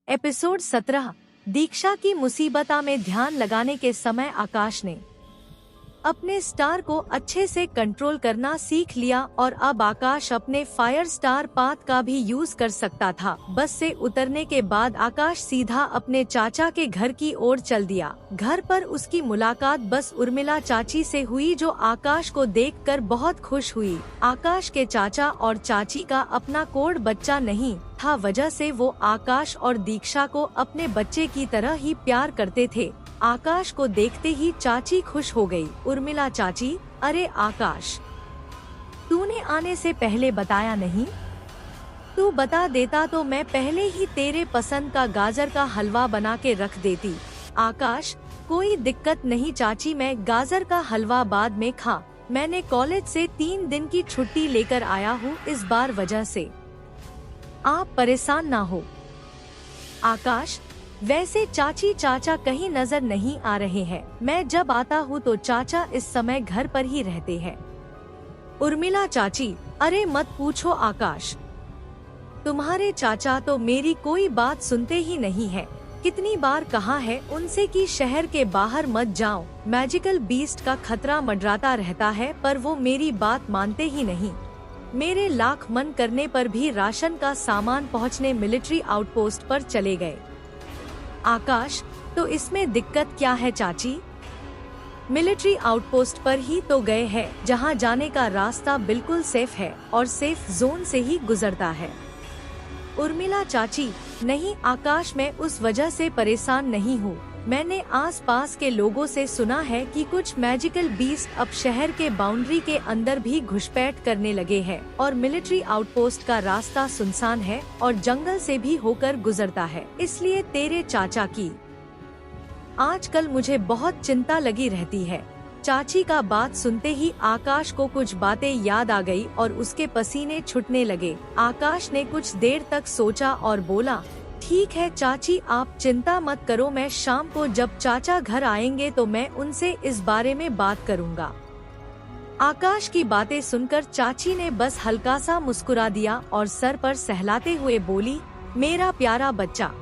Episode 17। दीक्षा की मुसीबता में ध्यान लगाने के समय आकाश ने अपने स्टार को अच्छे से कंट्रोल करना सीख लिया और अब आकाश अपने फायर स्टार पाथ का भी यूज कर सकता था। बस से उतरने के बाद आकाश सीधा अपने चाचा के घर की ओर चल दिया। घर पर उसकी मुलाकात बस उर्मिला चाची से हुई, जो आकाश को देखकर बहुत खुश हुई। आकाश के चाचा और चाची का अपना कोड बच्चा नहीं था, वजह से वो आकाश और दीक्षा को अपने बच्चे की तरह ही प्यार करते थे। आकाश को देखते ही चाची खुश हो गई। उर्मिला चाची, अरे आकाश, तूने आने से पहले बताया नहीं? तू बता देता तो मैं पहले ही तेरे पसंद का गाजर का हलवा बना के रख देती। आकाश, कोई दिक्कत नहीं चाची, मैं गाजर का हलवा बाद में खा। मैंने कॉलेज से 3 दिन की छुट्टी लेकर आया हूँ इस बार, वजह से आप परेशान ना हो। आकाश, वैसे चाची चाचा कहीं नजर नहीं आ रहे हैं। मैं जब आता हूँ तो चाचा इस समय घर पर ही रहते हैं। उर्मिला चाची, अरे मत पूछो आकाश, तुम्हारे चाचा तो मेरी कोई बात सुनते ही नहीं है। कितनी बार कहा है उनसे कि शहर के बाहर मत जाओ, मैजिकल बीस्ट का खतरा मंडराता रहता है, पर वो मेरी बात मानते ही नहीं। मेरे लाख मन करने पर भी राशन का सामान पहुंचने मिलिट्री आउटपोस्ट पर चले गए। आकाश, तो इसमें दिक्कत क्या है चाची? मिलिट्री आउटपोस्ट पर ही तो गए हैं, जहां जाने का रास्ता बिल्कुल सेफ है और सेफ जोन से ही गुजरता है। उर्मिला चाची, नहीं आकाश, मैं उस वजह से परेशान नहीं हूँ। मैंने आसपास के लोगों से सुना है कि कुछ मैजिकल बीस्ट अब शहर के बाउंड्री के अंदर भी घुसपैठ करने लगे हैं और मिलिट्री आउटपोस्ट का रास्ता सुनसान है और जंगल से भी होकर गुजरता है। इसलिए तेरे चाचा की आजकल मुझे बहुत चिंता लगी रहती है। चाची का बात सुनते ही आकाश को कुछ बातें याद आ गई और उसके पसीने छूटने लगे। आकाश ने कुछ देर तक सोचा और बोला, ठीक है चाची, आप चिंता मत करो, मैं शाम को जब चाचा घर आएंगे तो मैं उनसे इस बारे में बात करूंगा। आकाश की बातें सुनकर चाची ने बस हल्का सा मुस्कुरा दिया और सर पर सहलाते हुए बोली, मेरा प्यारा बच्चा,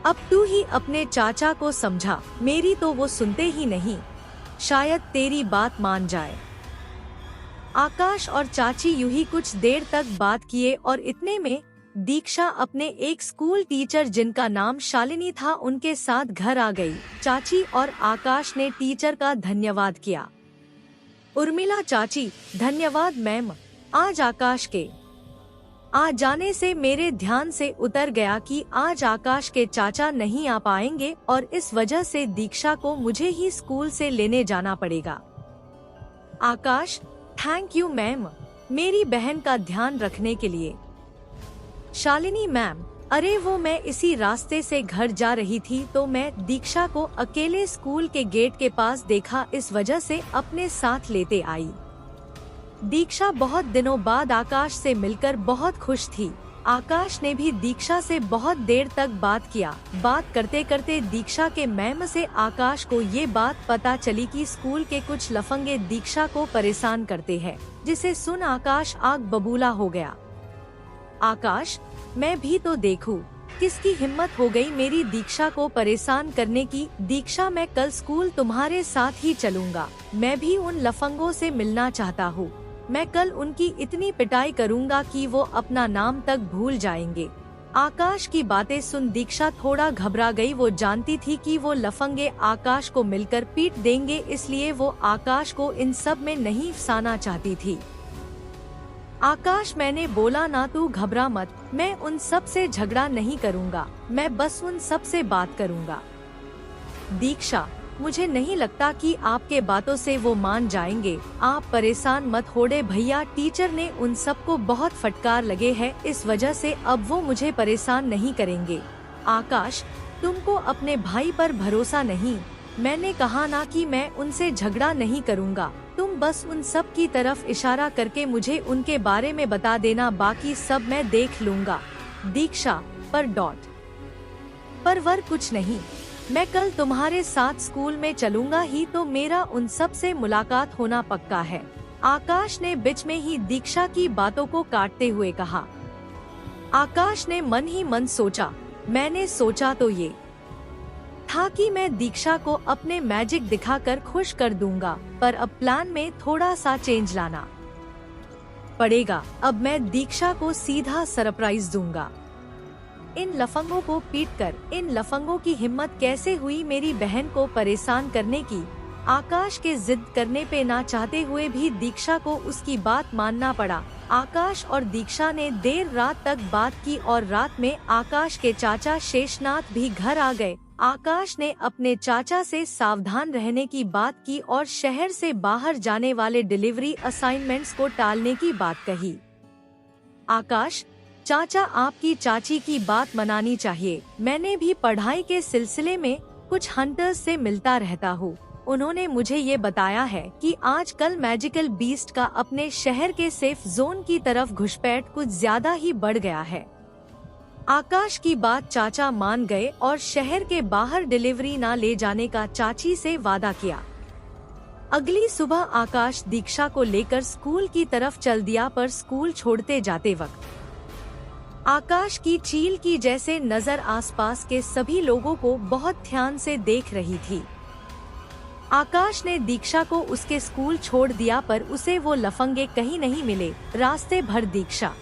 अब तू ही अपने चाचा को समझा, मेरी तो वो सुनते ही नहीं, शायद तेरी बात मान जाए। आकाश और चाची यूं ही कुछ देर तक बात किए और इतने में दीक्षा अपने एक स्कूल टीचर जिनका नाम शालिनी था उनके साथ घर आ गई। चाची और आकाश ने टीचर का धन्यवाद किया। उर्मिला चाची, धन्यवाद मैम, आज आकाश के आ जाने से मेरे ध्यान से उतर गया कि आज आकाश के चाचा नहीं आ पाएंगे और इस वजह से दीक्षा को मुझे ही स्कूल से लेने जाना पड़ेगा। आकाश, थैंक यू मैम, मेरी बहन का ध्यान रखने के लिए। शालिनी मैम, अरे वो मैं इसी रास्ते से घर जा रही थी तो मैं दीक्षा को अकेले स्कूल के गेट के पास देखा, इस वजह से अपने साथ लेते आई। दीक्षा बहुत दिनों बाद आकाश से मिलकर बहुत खुश थी। आकाश ने भी दीक्षा से बहुत देर तक बात किया। बात करते करते दीक्षा के मैम से आकाश को ये बात पता चली कि स्कूल के कुछ लफंगे दीक्षा को परेशान करते हैं, जिसे सुन आकाश आग बबूला हो गया। आकाश, मैं भी तो देखूं, किसकी हिम्मत हो गई मेरी दीक्षा को परेशान करने की। दीक्षा, मैं कल स्कूल तुम्हारे साथ ही चलूंगा, मैं भी उन लफंगों से मिलना चाहता हूँ। मैं कल उनकी इतनी पिटाई करूंगा कि वो अपना नाम तक भूल जाएंगे। आकाश की बातें सुन दीक्षा थोड़ा घबरा गई। वो जानती थी कि वो लफंगे आकाश को मिलकर पीट देंगे, इसलिए वो आकाश को इन सब में नहीं फंसाना चाहती थी। आकाश, मैंने बोला ना, तू घबरा मत, मैं उन सब से झगड़ा नहीं करूंगा, मैं बस उन सब से बात करूंगा। दीक्षा, मुझे नहीं लगता कि आपके बातों से वो मान जाएंगे, आप परेशान मत होड़े भैया, टीचर ने उन सबको बहुत फटकार लगे हैं, इस वजह से अब वो मुझे परेशान नहीं करेंगे। आकाश, तुमको अपने भाई पर भरोसा नहीं, मैंने कहा ना कि मैं उनसे झगड़ा नहीं करूंगा, तुम बस उन सब की तरफ इशारा करके मुझे उनके बारे में बता देना, बाकी सब मैं देख लूंगा। दीक्षा, पर कुछ नहीं, मैं कल तुम्हारे साथ स्कूल में चलूंगा ही, तो मेरा उन सब से मुलाकात होना पक्का है। आकाश ने बीच में ही दीक्षा की बातों को काटते हुए कहा। आकाश ने मन ही मन सोचा, मैंने सोचा तो ये था कि मैं दीक्षा को अपने मैजिक दिखाकर खुश कर दूंगा, पर अब प्लान में थोड़ा सा चेंज लाना पड़ेगा। अब मैं दीक्षा को सीधा सरप्राइज दूंगा। इन लफंगों को पीटकर, इन लफंगों की हिम्मत कैसे हुई मेरी बहन को परेशान करने की। आकाश के जिद करने पे ना चाहते हुए भी दीक्षा को उसकी बात मानना पड़ा। आकाश और दीक्षा ने देर रात तक बात की और रात में आकाश के चाचा शेषनाथ भी घर आ गए। आकाश ने अपने चाचा से सावधान रहने की बात की और शहर से बाहर जाने वाले डिलीवरी असाइनमेंट्स को टालने की बात कही। आकाश, चाचा आपकी चाची की बात मनानी चाहिए। मैंने भी पढ़ाई के सिलसिले में कुछ हंटर्स से मिलता रहता हूँ। उन्होंने मुझे ये बताया है कि आजकल मैजिकल बीस्ट का अपने शहर के सेफ जोन की तरफ घुसपैठ कुछ ज्यादा ही बढ़ गया है। आकाश की बात चाचा मान गए और शहर के बाहर डिलीवरी ना ले जाने का चाची से वादा किया। अगली सुबह आकाश दीक्षा को लेकर स्कूल की तरफ चल दिया, पर स्कूल छोड़ते जाते वक्त आकाश की चील की जैसे नजर आसपास के सभी लोगों को बहुत ध्यान से देख रही थी। आकाश ने दीक्षा को उसके स्कूल छोड़ दिया, पर उसे वो लफंगे कहीं नहीं मिले। रास्ते भर दीक्षा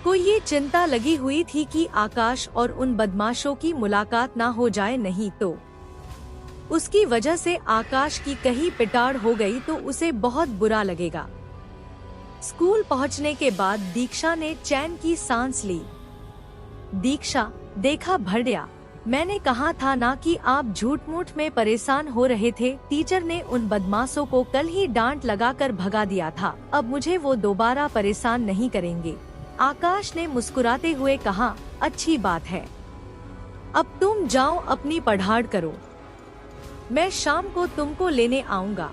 को ये चिंता लगी हुई थी कि आकाश और उन बदमाशों की मुलाकात ना हो जाए, नहीं तो उसकी वजह से आकाश की कहीं पिटाड़ हो गई तो उसे बहुत बुरा लगेगा। स्कूल पहुंचने के बाद दीक्षा ने चैन की सांस ली। दीक्षा, देखा भड़िया, मैंने कहा था ना कि आप झूठ मूठ में परेशान हो रहे थे। टीचर ने उन बदमाशों को कल ही डांट लगाकर भगा दिया था। अब मुझे वो दोबारा परेशान नहीं करेंगे। आकाश ने मुस्कुराते हुए कहा, अच्छी बात है। अब तुम जाओ, अपनी पढ़ाई करो। मैं शाम को तुमको लेने आऊंगा।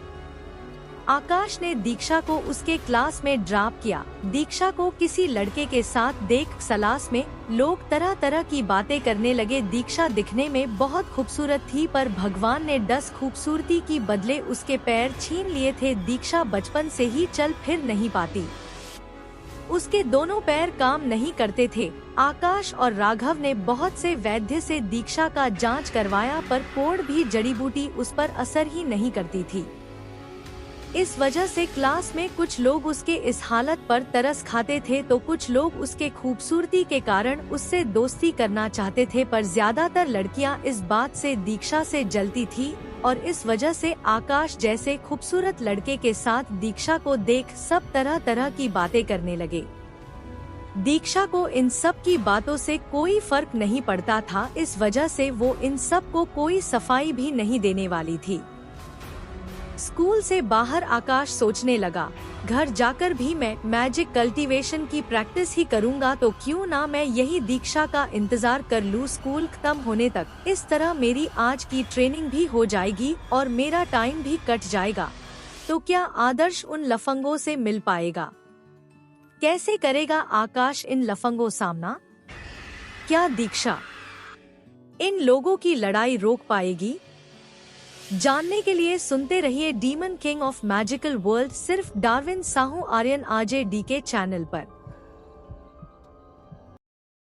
आकाश ने दीक्षा को उसके क्लास में ड्रॉप किया। दीक्षा को किसी लड़के के साथ देख क्लास में लोग तरह तरह की बातें करने लगे। दीक्षा दिखने में बहुत खूबसूरत थी, पर भगवान ने 10 खूबसूरती की बदले उसके पैर छीन लिए थे। दीक्षा बचपन से ही चल फिर नहीं पाती, उसके दोनों पैर काम नहीं करते थे। आकाश और राघव ने बहुत से वैद्य से दीक्षा का जांच करवाया, पर कोड़ भी जड़ी बूटी उस पर असर ही नहीं करती थी। इस वजह से क्लास में कुछ लोग उसके इस हालत पर तरस खाते थे, तो कुछ लोग उसके खूबसूरती के कारण उससे दोस्ती करना चाहते थे, पर ज्यादातर लड़कियां इस बात से दीक्षा से जलती थी और इस वजह से आकाश जैसे खूबसूरत लड़के के साथ दीक्षा को देख सब तरह तरह की बातें करने लगे। दीक्षा को इन सब की बातों से कोई फर्क नहीं पड़ता था, इस वजह से वो इन सब को कोई सफाई भी नहीं देने वाली थी। स्कूल से बाहर आकाश सोचने लगा, घर जाकर भी मैं मैजिक कल्टीवेशन की प्रैक्टिस ही करूंगा, तो क्यों ना मैं यही दीक्षा का इंतजार कर लूं स्कूल खत्म होने तक। इस तरह मेरी आज की ट्रेनिंग भी हो जाएगी और मेरा टाइम भी कट जाएगा। तो क्या आदर्श उन लफंगों से मिल पाएगा? कैसे करेगा आकाश इन लफंगों सामना? क्या दीक्षा इन लोगों की लड़ाई रोक पाएगी? जानने के लिए सुनते रहिए demon king of magical world, सिर्फ Darwin Sahu Aryan RJDK channel पर।